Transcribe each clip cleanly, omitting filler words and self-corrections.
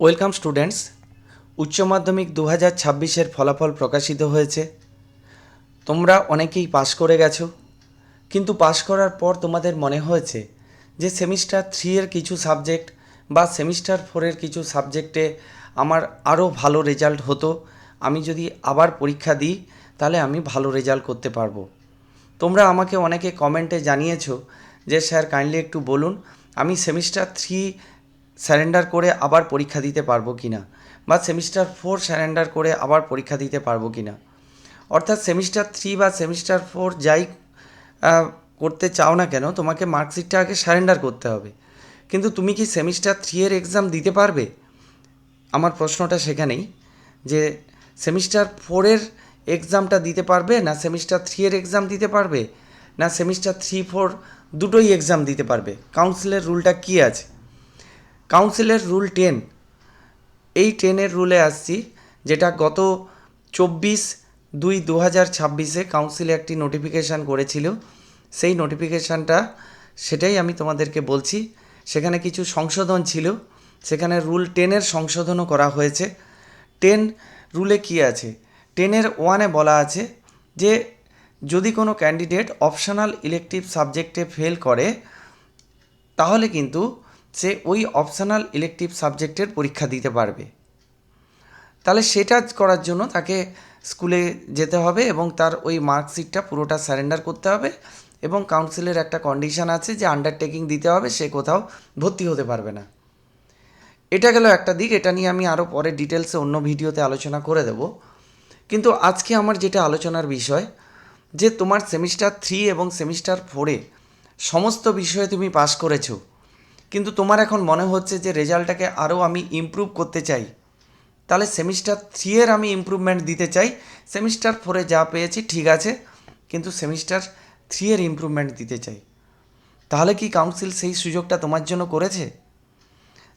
Welcome students. উচ্চ মাধ্যমিক 2026-এর ফলাফল প্রকাশিত হয়েছে। তোমরা অনেকেই পাশ করে গেছো, কিন্তু পাশ করার পর তোমাদের মনে হয়েছে যে সেমিস্টার 3-এর কিছু সাবজেক্ট বা সেমিস্টার 4-এর কিছু সাবজেক্টে আমার আরও ভালো রেজাল্ট হতো। আমি যদি আবার পরীক্ষা দিই তাহলে আমি ভালো রেজাল্ট করতে পারবো। তোমরা আমাকে অনেকে কমেন্টে জানিয়েছো যে স্যার কাইন্ডলি একটু বলুন আমি সেমিস্টার 3 স্যারেন্ডার করে আবার পরীক্ষা দিতে পারবো কি না, বা সেমিস্টার 4 স্যারেন্ডার করে আবার পরীক্ষা দিতে পারবো কি না। অর্থাৎ সেমিস্টার 3 বা সেমিস্টার 4 যাই করতে চাও না কেন, তোমাকে মার্কশিটটা আগে স্যারেন্ডার করতে হবে। কিন্তু তুমি কি সেমিস্টার 3-এর এক্সাম দিতে পারবে? আমার প্রশ্নটা সেখানেই যে সেমিস্টার 4-এর এক্সামটা দিতে পারবে, না সেমিস্টার 3-এর এক্সাম দিতে পারবে, না সেমিস্টার 3-4 দুটোই এক্সাম দিতে পারবে। কাউন্সিলের রুলটা কী আছে? কাউন্সিলের রুল 10। এই 10-এর রুলে আসছি, যেটা গত 24/2/2026-এ কাউন্সিলে একটি নোটিফিকেশান করেছিল। সেই নোটিফিকেশানটা সেটাই আমি তোমাদেরকে বলছি। সেখানে কিছু সংশোধন ছিল, সেখানে রুল 10-এর সংশোধনও করা হয়েছে। 10 রুলে কী আছে? 10-এর 1-এ বলা আছে যে যদি কোনো ক্যান্ডিডেট অপশনাল ইলেকটিভ সাবজেক্টে ফেল করে তাহলে কিন্তু সে ওই অপশনাল ইলেকটিভ সাবজেক্টের পরীক্ষা দিতে পারবে। তাহলে সেটা করার জন্য তাকে স্কুলে যেতে হবে এবং তার ওই মার্কশিটটা পুরোটা স্যারেন্ডার করতে হবে, এবং কাউন্সিলের একটা কন্ডিশন আছে যে আন্ডারটেকিং দিতে হবে, সে কোথাও ভর্তি হতে পারবে না। এটা গেল একটা দিক, এটা নিয়ে আমি আরও পরে ডিটেলসে অন্য ভিডিওতে আলোচনা করে দেব। কিন্তু আজকে আমার যেটা আলোচনার বিষয়, যে তোমার সেমিস্টার 3 এবং সেমিস্টার 4-এ সমস্ত বিষয়ে তুমি পাশ করেছো, কিন্তু তোমার এখন মনে হচ্ছে যে রেজাল্টটাকে আরও আমি ইমপ্রুভ করতে চাই। তাহলে সেমিস্টার 3-এর আমি ইমপ্রুভমেন্ট দিতে চাই। সেমিস্টার 4-এ যা পেয়েছি ঠিক আছে, কিন্তু সেমিস্টার 3-এর ইমপ্রুভমেন্ট দিতে চাই। তাহলে কি কাউন্সিল সেই সুযোগটা তোমার জন্য করেছে?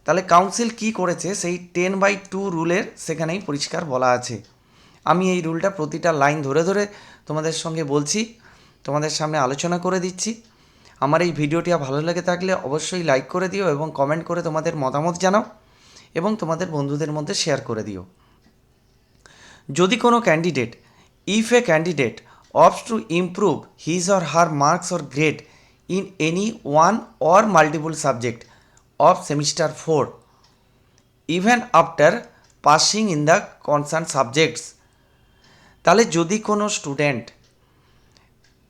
তাহলে কাউন্সিল কি করেছে সেই 10/2 রুলের সেখানেই পরিষ্কার বলা আছে। আমি এই রুলটা প্রতিটা লাইন ধরে ধরে তোমাদের সঙ্গে বলছি, তোমাদের সামনে আলোচনা করে দিচ্ছি। আমার এই ভিডিওটি ভালো লেগে থাকলে অবশ্যই লাইক করে দিও এবং কমেন্ট করে তোমাদের মতামত জানাও এবং তোমাদের বন্ধুদের মধ্যে শেয়ার করে দিও। যদি কোনো candidate, if A candidate opts to improve his or her marks or grade in any one or multiple subject of semester 4 even after passing in the concerned subjects, তাহলে যদি কোনো স্টুডেন্ট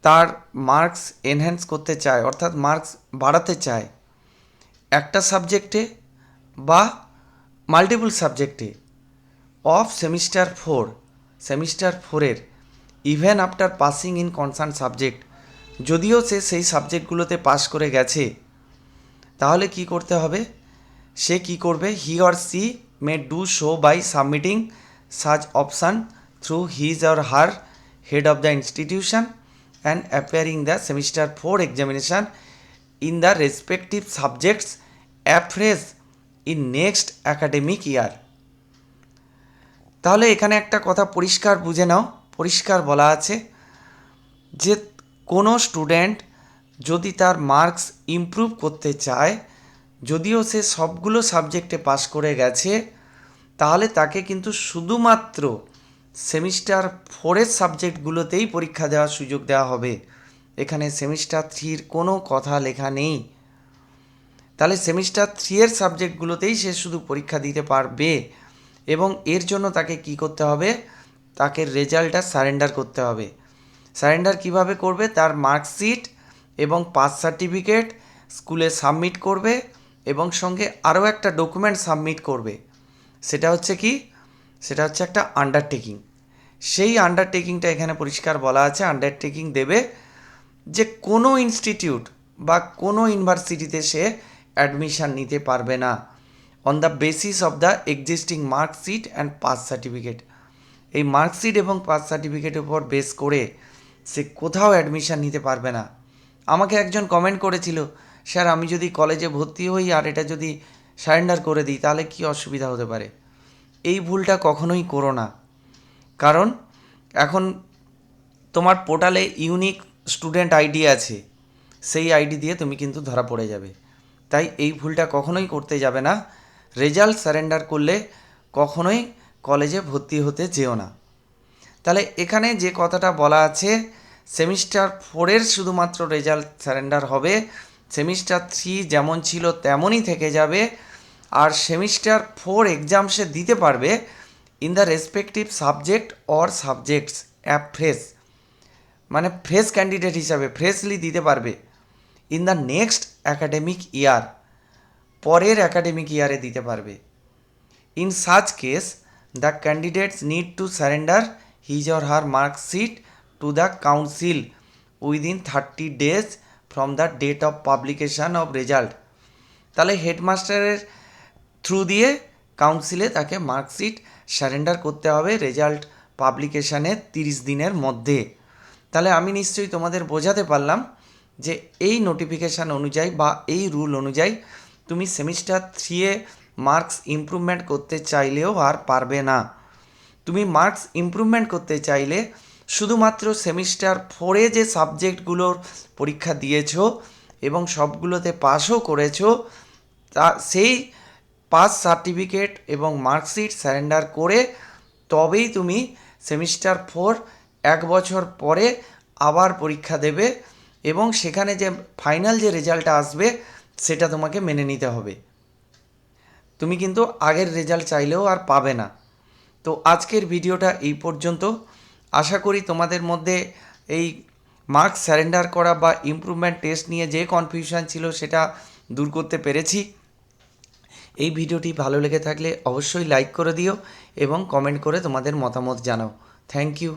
তার মার্কস এনহ্যান্স করতে চায়, অর্থাৎ marks বাড়াতে চায় একটা সাবজেক্টে বা মাল্টিপল সাবজেক্টে অফ সেমিস্টার 4-এর even after passing in concern subject, যদিও সে সেই সাবজেক্টগুলোতে পাস করে গেছে, তাহলে কি করতে হবে? সে কি করবে? He or she may do so by submitting such option through his or her head of the institution and appearing the semester 4 examination in the respective subjects afresh in next academic year. তাহলে এখানে একটা কথা পরিষ্কার বুঝে নাও, পরিষ্কার বলা আছে যে কোনো স্টুডেন্ট যদি তার মার্কস ইমপ্রুভ করতে চায়, যদিও সে সবগুলো সাবজেক্টে পাস করে গেছে, তাহলে তাকে কিন্তু শুধুমাত্র সেমিস্টার 4-এর সাবজেক্টগুলোতেই পরীক্ষা দেওয়ার সুযোগ দেওয়া হবে। এখানে সেমিস্টার 3-র কোনো কথা লেখা নেই। তাহলে সেমিস্টার 3-এর সাবজেক্টগুলোতেই সে শুধু পরীক্ষা দিতে পারবে, এবং এর জন্য তাকে কি করতে হবে? তাকে রেজাল্টটা সারেন্ডার করতে হবে। সারেন্ডার কিভাবে করবে? তার মার্কশিট এবং পাস সার্টিফিকেট স্কুলে সাবমিট করবে, এবং সঙ্গে আরও একটা ডকুমেন্ট সাবমিট করবে। সেটা হচ্ছে কি? সেটা হচ্ছে একটা আন্ডারটেকিং। সেই আন্ডারটেকিংটা এখানে পরিষ্কার বলা আছে। আন্ডারটেকিং দেবে যে কোনো ইনস্টিটিউট বা কোনো ইউনিভার্সিটিতে সে অ্যাডমিশান নিতে পারবে না on the basis of the existing marksheet and pass certificate. এই মার্কশিট এবং পাস সার্টিফিকেটের উপর বেস করে সে কোথাও অ্যাডমিশান নিতে পারবে না। আমাকে একজন কমেন্ট করেছিল, স্যার আমি যদি কলেজে ভর্তি হই আর এটা যদি সারেন্ডার করে দিই তাহলে কি অসুবিধা হতে পারে? এই ভুলটা কখনোই করো না, কারণ এখন তোমার পোর্টালে ইউনিক স্টুডেন্ট আইডি আছে, সেই আইডি দিয়ে তুমি কিন্তু ধরা পড়ে যাবে। তাই এই ভুলটা কখনোই করতে যাবে না। রেজাল্ট সারেন্ডার করলে কখনোই কলেজে ভর্তি হতে যেও না। তাহলে এখানে যে কথাটা বলা আছে, সেমিস্টার 4-এর শুধুমাত্র রেজাল্ট সারেন্ডার হবে, সেমিস্টার 3 যেমন ছিল তেমনই থেকে যাবে, আর সেমিস্টার 4 এক্সাম সে দিতে পারবে in the respective subject or subjects fresh, মানে ফ্রেশ ক্যান্ডিডেট হিসাবে ফ্রেশলি দিতে পারবে in the next academic year, পরের অ্যাকাডেমিক ইয়ারে দিতে পারবে। In such case the candidates need to surrender his or her marksheet to the council within 30 days from the date of publication of result. তাহলে হেডমাস্টারের through দিয়ে কাউন্সিলে তাকে marksheet surrender করতে হবে রেজাল্ট পাবলিকেশানের 30 দিনের মধ্যে। তাহলে আমি নিশ্চয়ই তোমাদের বোঝাতে পারলাম যে এই নোটিফিকেশান অনুযায়ী বা এই রুল অনুযায়ী তুমি সেমিস্টার 3-এ মার্কস ইমপ্রুভমেন্ট করতে চাইলেও আর পারবে না। তুমি মার্কস ইমপ্রুভমেন্ট করতে চাইলে শুধুমাত্র সেমিস্টার 4-এ যে সাবজেক্টগুলোর পরীক্ষা দিয়েছো এবং সবগুলোতে পাসও করেছো, তা সেই পাস সার্টিফিকেট এবং মার্কশিট সারেন্ডার করে তবেই তুমি সেমিস্টার 4 1 বছর পরে আবার পরীক্ষা দেবে, এবং সেখানে যে ফাইনাল যে রেজাল্টটা আসবে সেটা তোমাকে মেনে নিতে হবে। তুমি কিন্তু আগের রেজাল্ট চাইলেও আর পাবে না। তো আজকের ভিডিওটা এই পর্যন্ত। আশা করি তোমাদের মধ্যে এই মার্কস সারেন্ডার করা বা ইমপ্রুভমেন্ট টেস্ট নিয়ে যে কনফিউশন ছিল সেটা দূর করতে পেরেছি। এই ভিডিওটি ভালো লেগে থাকলে অবশ্যই লাইক করে দিও এবং কমেন্ট করে তোমাদের মতামত জানাও। Thank you.